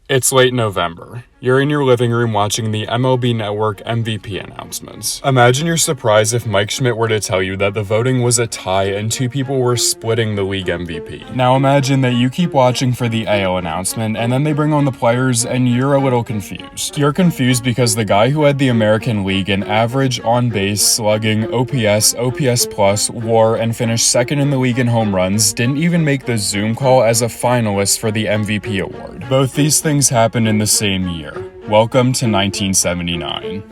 It's late November. You're in your living room watching the MLB Network MVP announcements. Imagine your surprise if Mike Schmidt were to tell you that the voting was a tie and two people were splitting the league MVP. Now imagine that you keep watching for the AL announcement and then they bring on the players and you're a little confused. You're confused because the guy who had the American League in average, on base, slugging, OPS, OPS plus, WAR, and finished second in the league in home runs didn't even make the Zoom call as a finalist for the MVP award. Both these things happened in the same year. Welcome to 1979.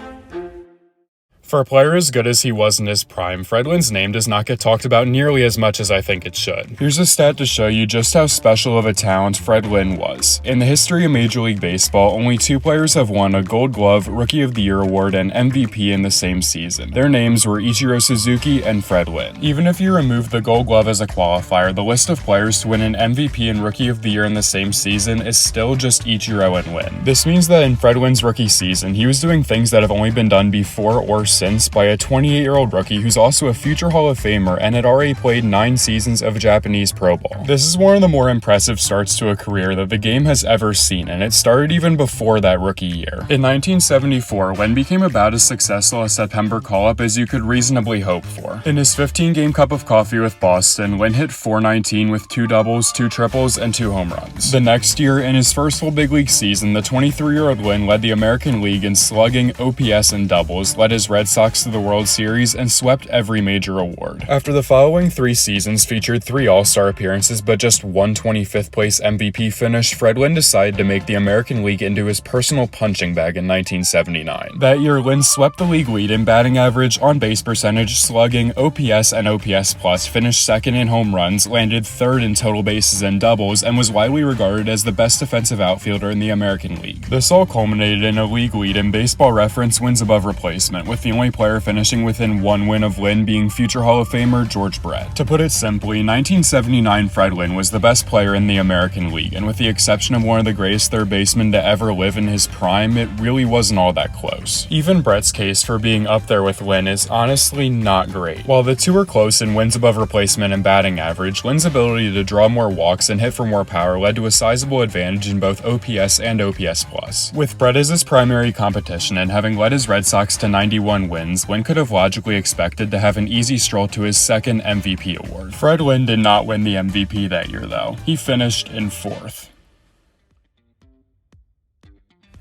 For a player as good as he was in his prime, Fred Lynn's name does not get talked about nearly as much as I think it should. Here's a stat to show you just how special of a talent Fred Lynn was. In the history of Major League Baseball, only two players have won a Gold Glove, Rookie of the Year award, and MVP in the same season. Their names were Ichiro Suzuki and Fred Lynn. Even if you remove the Gold Glove as a qualifier, the list of players to win an MVP and Rookie of the Year in the same season is still just Ichiro and Lynn. This means that in Fred Lynn's rookie season, he was doing things that have only been done before or since by a 28-year-old rookie who's also a future Hall of Famer and had already played 9 seasons of Japanese Pro Ball. This is one of the more impressive starts to a career that the game has ever seen, and it started even before that rookie year. In 1974, Lynn became about as successful a September call-up as you could reasonably hope for. In his 15-game cup of coffee with Boston, Lynn hit .419 with 2 doubles, 2 triples, and 2 home runs. The next year, in his first full big league season, the 23-year-old Lynn led the American League in slugging, OPS, and doubles, led his Red Sox to the World Series, and swept every major award. After the following 3 seasons featured 3 All-Star appearances but just one 25th place MVP finish, Fred Lynn decided to make the American League into his personal punching bag in 1979. That year, Lynn swept the league lead in batting average, on-base percentage, slugging, OPS, and OPS plus, finished second in home runs, landed third in total bases and doubles, and was widely regarded as the best defensive outfielder in the American League. This all culminated in a league lead in Baseball Reference wins above replacement, with the only player finishing within 1 win of Lynn being future Hall of Famer George Brett. To put it simply, 1979 Fred Lynn was the best player in the American League, and with the exception of one of the greatest third basemen to ever live in his prime, it really wasn't all that close. Even Brett's case for being up there with Lynn is honestly not great. While the two were close in wins above replacement and batting average, Lynn's ability to draw more walks and hit for more power led to a sizable advantage in both OPS and OPS plus. With Brett as his primary competition and having led his Red Sox to 91 wins, Lynn could have logically expected to have an easy stroll to his second MVP award. Fred Lynn did not win the MVP that year though. He finished in 4th.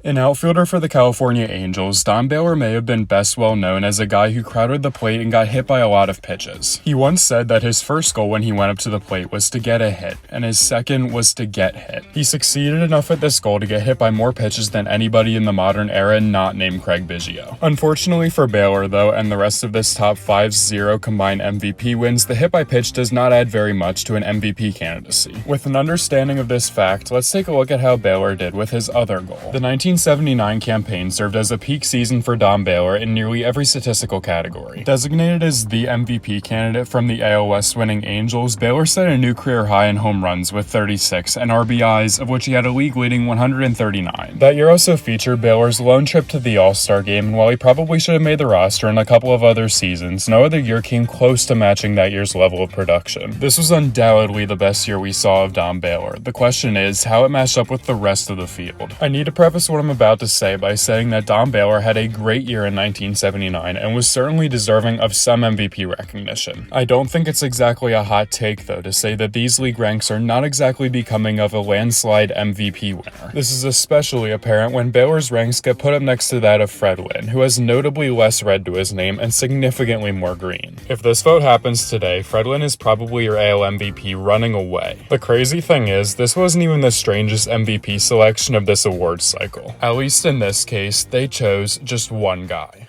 An outfielder for the California Angels, Don Baylor may have been best well known as a guy who crowded the plate and got hit by a lot of pitches. He once said that his first goal when he went up to the plate was to get a hit, and his second was to get hit. He succeeded enough at this goal to get hit by more pitches than anybody in the modern era not named Craig Biggio. Unfortunately for Baylor though, and the rest of this top 5's 0 combined MVP wins, the hit by pitch does not add very much to an MVP candidacy. With an understanding of this fact, let's take a look at how Baylor did with his other goal. The 1979 campaign served as a peak season for Don Baylor in nearly every statistical category. Designated as the MVP candidate from the AL West winning Angels, Baylor set a new career high in home runs with 36 and RBIs, of which he had a league-leading 139. That year also featured Baylor's lone trip to the All-Star game, and while he probably should have made the roster in a couple of other seasons, no other year came close to matching that year's level of production. This was undoubtedly the best year we saw of Don Baylor. The question is how it matched up with the rest of the field. I need to preface what I'm about to say by saying that Don Baylor had a great year in 1979 and was certainly deserving of some MVP recognition. I don't think it's exactly a hot take though to say that these league ranks are not exactly becoming of a landslide MVP winner. This is especially apparent when Baylor's ranks get put up next to that of Fred Lynn, who has notably less red to his name and significantly more green. If this vote happens today, Fred Lynn is probably your AL MVP running away. The crazy thing is, this wasn't even the strangest MVP selection of this awards cycle. At least in this case, they chose just one guy.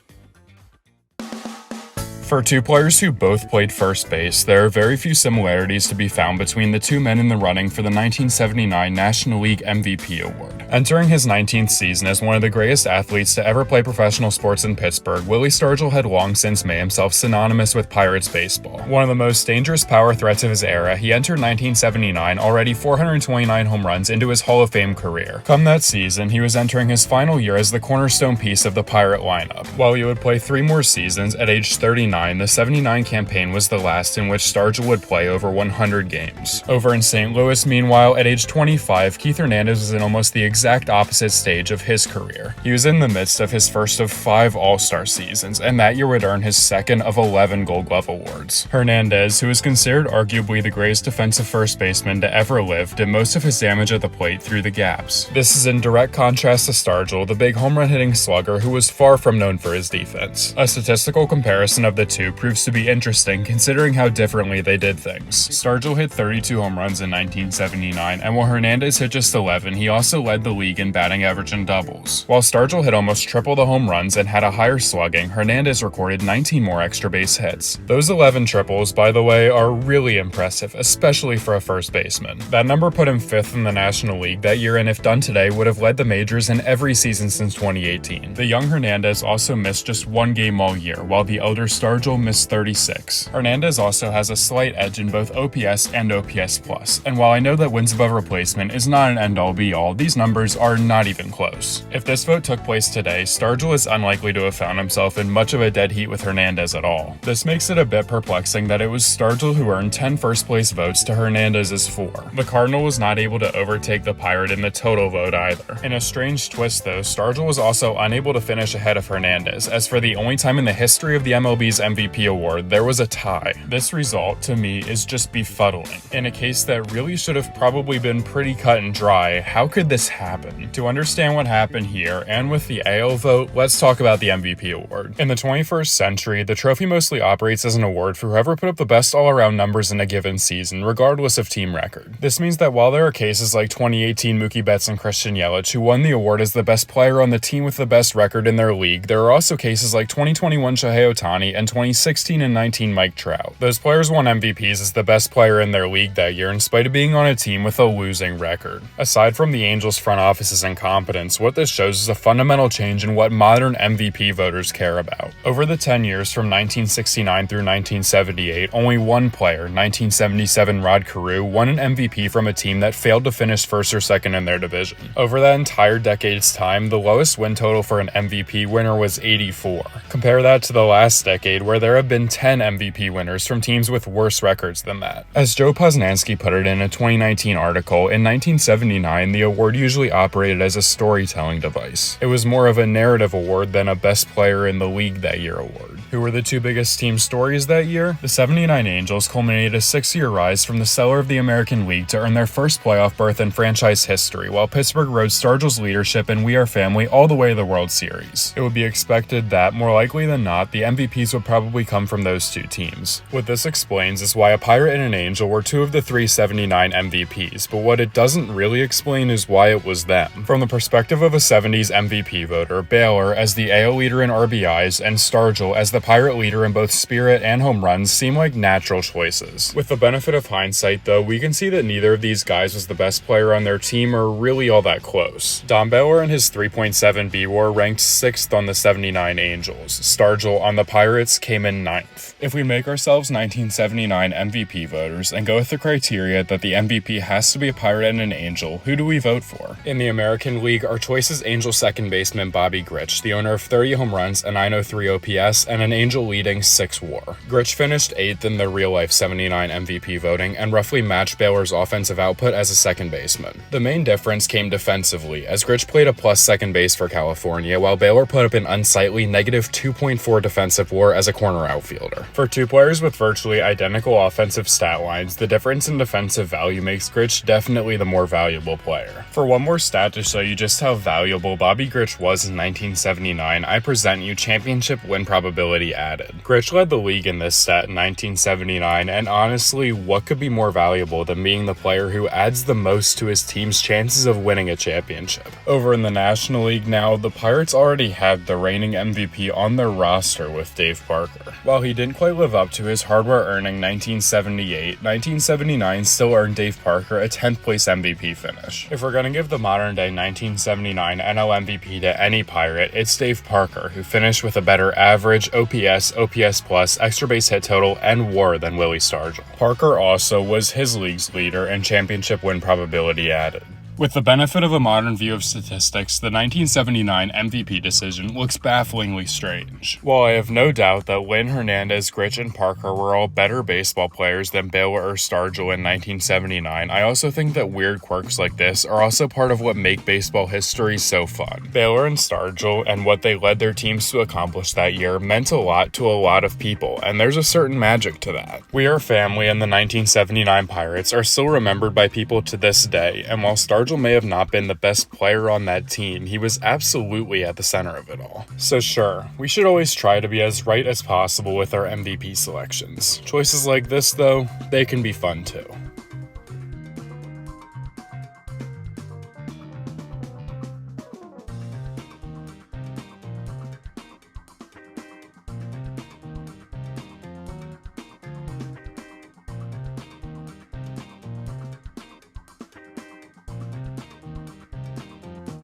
For two players who both played first base, there are very few similarities to be found between the two men in the running for the 1979 National League MVP award. Entering his 19th season as one of the greatest athletes to ever play professional sports in Pittsburgh, Willie Stargell had long since made himself synonymous with Pirates baseball. One of the most dangerous power threats of his era, he entered 1979 already 429 home runs into his Hall of Fame career. Come that season, he was entering his final year as the cornerstone piece of the Pirate lineup. While he would play 3 more seasons, at age 39, 1979, the 79 campaign was the last in which Stargell would play over 100 games. Over in St. Louis, meanwhile, at age 25, Keith Hernandez was in almost the exact opposite stage of his career. He was in the midst of his first of 5 All-Star seasons, and that year would earn his second of 11 Gold Glove awards. Hernandez, who is considered arguably the greatest defensive first baseman to ever live, did most of his damage at the plate through the gaps. This is in direct contrast to Stargell, the big home run hitting slugger who was far from known for his defense. A statistical comparison of the two proves to be interesting considering how differently they did things. Stargell hit 32 home runs in 1979, and while Hernandez hit just 11, he also led the league in batting average and doubles. While Stargell hit almost triple the home runs and had a higher slugging, Hernandez recorded 19 more extra base hits. Those 11 triples, by the way, are really impressive, especially for a first baseman. That number put him 5th in the National League that year, and if done today, would have led the majors in every season since 2018. The young Hernandez also missed just 1 game all year, while the elder Stargell missed 36. Hernandez also has a slight edge in both OPS and OPS+, and while I know that wins above replacement is not an end-all be-all, these numbers are not even close. If this vote took place today, Stargell is unlikely to have found himself in much of a dead heat with Hernandez at all. This makes it a bit perplexing that it was Stargell who earned 10 first-place votes to Hernandez's 4. The Cardinal was not able to overtake the Pirate in the total vote either. In a strange twist though, Stargell was also unable to finish ahead of Hernandez, as for the only time in the history of the MLB's MVP award, there was a tie. This result, to me, is just befuddling. In a case that really should have probably been pretty cut and dry, how could this happen? To understand what happened here, and with the AL vote, let's talk about the MVP award. In the 21st century, the trophy mostly operates as an award for whoever put up the best all-around numbers in a given season, regardless of team record. This means that while there are cases like 2018 Mookie Betts and Christian Yelich who won the award as the best player on the team with the best record in their league, there are also cases like 2021 Shohei Ohtani and 2016 and 19 Mike Trout. Those players won MVPs as the best player in their league that year in spite of being on a team with a losing record. Aside from the Angels' front office's incompetence, what this shows is a fundamental change in what modern MVP voters care about. Over the 10 years from 1969 through 1978, only one player, 1977 Rod Carew, won an MVP from a team that failed to finish first or second in their division. Over that entire decade's time, the lowest win total for an MVP winner was 84. Compare that to the last decade, where there have been 10 MVP winners from teams with worse records than that. As Joe Posnanski put it in a 2019 article, in 1979, the award usually operated as a storytelling device. It was more of a narrative award than a best player in the league that year award. Who were the two biggest team stories that year? The 79 Angels culminated a 6-year rise from the cellar of the American League to earn their first playoff berth in franchise history, while Pittsburgh rode Stargell's leadership and We Are Family all the way to the World Series. It would be expected that, more likely than not, the MVPs would probably come from those two teams. What this explains is why a Pirate and an Angel were 2 of the 3 79 MVPs, but what it doesn't really explain is why it was them. From the perspective of a 70s MVP voter, Baylor as the AL leader in RBIs and Stargell as the Pirate leader in both spirit and home runs seem like natural choices. With the benefit of hindsight though, we can see that neither of these guys was the best player on their team or really all that close. Don Baylor and his 3.7 BWAR ranked 6th on the 79 Angels. Stargell on the Pirates came in 9th. If we make ourselves 1979 MVP voters and go with the criteria that the MVP has to be a Pirate and an Angel, who do we vote for? In the American League, our choice is Angel second baseman Bobby Grich, the owner of 30 home runs, a 903 OPS, and an Angel leading 6 WAR. Grich finished 8th in the real-life 79 MVP voting and roughly matched Baylor's offensive output as a second baseman. The main difference came defensively, as Grich played a plus second base for California, while Baylor put up an unsightly negative 2.4 defensive WAR as a corner outfielder. For two players with virtually identical offensive stat lines, the difference in defensive value makes Grich definitely the more valuable player. For one more stat to show you just how valuable Bobby Grich was in 1979, I present you championship win probability added. Grich led the league in this stat in 1979, and honestly, what could be more valuable than being the player who adds the most to his team's chances of winning a championship? Over in the National League now, the Pirates already had the reigning MVP on their roster with Dave Parker. While he didn't quite live up to his hardware-earning 1978, 1979 still earned Dave Parker a 10th place MVP finish. If we're gonna give the modern-day 1979 NL MVP to any Pirate, it's Dave Parker, who finished with a better average, OPS, OPS+, extra base hit total, and WAR than Willie Stargell. Parker also was his league's leader in championship win probability added. With the benefit of a modern view of statistics, the 1979 MVP decision looks bafflingly strange. While I have no doubt that Lynn, Hernandez, Grich, and Parker were all better baseball players than Baylor or Stargell in 1979, I also think that weird quirks like this are also part of what make baseball history so fun. Baylor and Stargell and what they led their teams to accomplish that year meant a lot to a lot of people, and there's a certain magic to that. We Are Family and the 1979 Pirates are still remembered by people to this day, and while Stargell may have not been the best player on that team, he was absolutely at the center of it all. So sure, we should always try to be as right as possible with our MVP selections. Choices like this, though, they can be fun too.